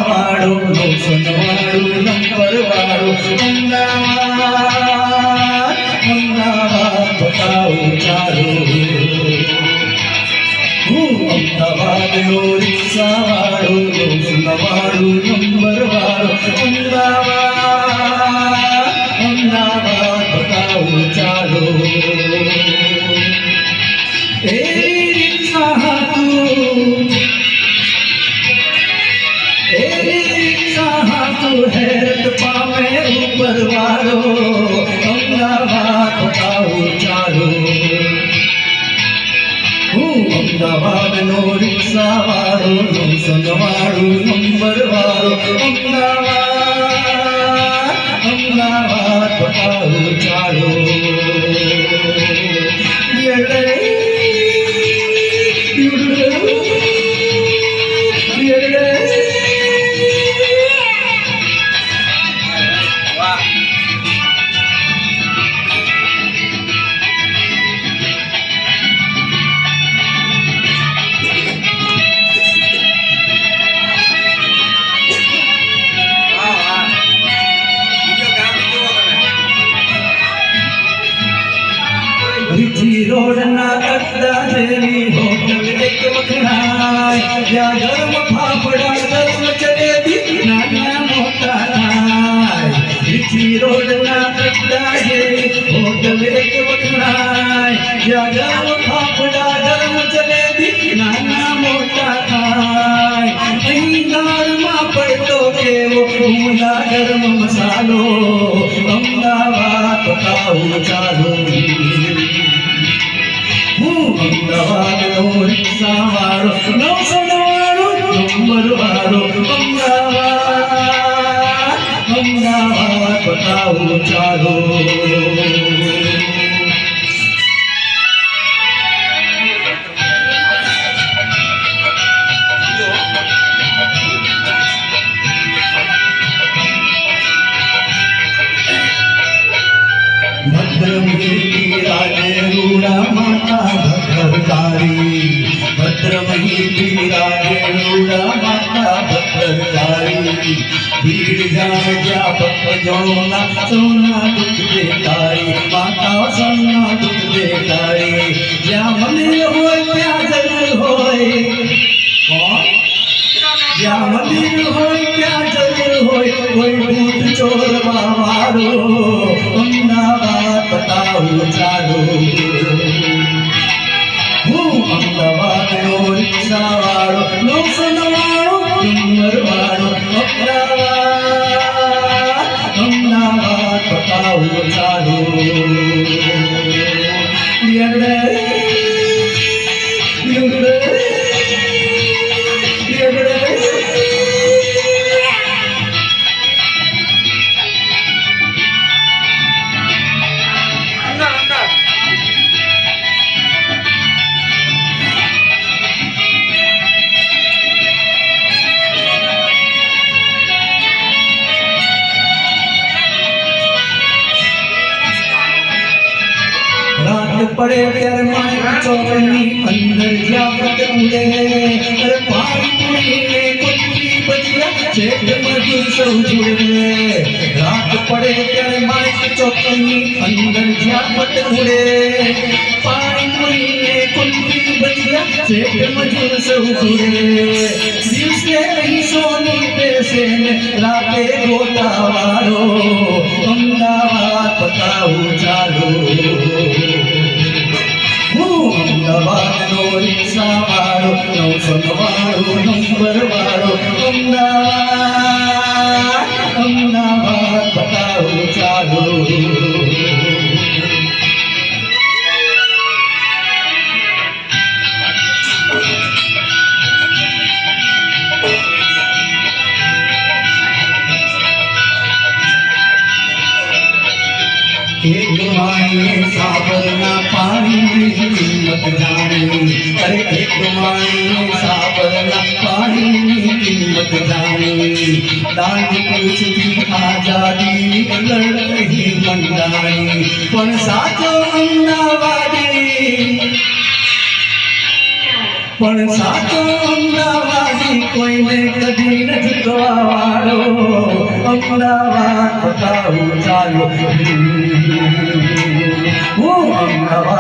વાળો નવસનવાળું નંબર વાળો અમદાવાદ બતાવું ચાલો અમદાવાદ નો રિક્ષા વાળો નવસનવાળું નંબર વાળો અમદાવાદ બતાવું ચાલો એ રિક્ષા हैरत पावे ऊपर वालो अमदावाद बताओ चालो अमदावाद नो रिक्शा वालो नवसन वालो नंबर वालो अमदावाद बताओ चालो रोड ना अड्डा जेवी होटल एक वखराय या गरम फाफड़ा गरम जलेबी नाना मोटा नाय रिची रोड ना अड्डा जेवी होटल एक वखराय या गरम फाफड़ा गरम जलेबी नाना मोटा नाय अहीं दाल मां पड़तो केवो ऊंधा गरम मसालो अमदावाद बताऊं चालो अमदावाद नो रिक्शा वालो नवसन वालो नंबर वालो अमदावाद बताओ चालो भद्रमही राजे रूड़ा माता भद्रकारी भद्रमही राजे रूड़ा माता भद्रकारी भीड़ जान जा पप जोना सोना दुख देकारी माता सोना दुख देकारी ज्या मंदिर होय त्या जरूर होय कौन ज्या मंदिर होय त्या जरूर होय कोई भूत चोर बावारो अमदावाद बताओ चालो अमदावाद नो रिक्शा वालो नवसन वालो नंबर वालो अमदावाद बताओ चालो पड़े तेरे माइक चौकनी अंदर जावत उड़े अरे पानी पूरी ने कुल्फी बजिया जेठ मजूर सब जुड़े रात पड़े तेरे माइक चौकनी अंदर जावत उड़े पानी पूरी ने कुल्फी बजिया जेठ मजूर सब जुड़े दिल से नहीं सोनी पैसे ने राते गोटा वालो अमदावाद बताओ चालो अमदावाद नो रिक्शा वालो नवसन वालो नंबर वालो अमदावाद बताओ चालो एक माए साबरना पानी कीमत जाने अरे एक माए साबरना पानी कीमत जाने दान पूछती आजादी लड़ रही मंडानी पण साचो अमदावादी પણ સાચો અમદાવાદી કોઈને કદી ન જીતવા વાળો અમદાવાદ બતાવું ચાલો હું અમદાવાદ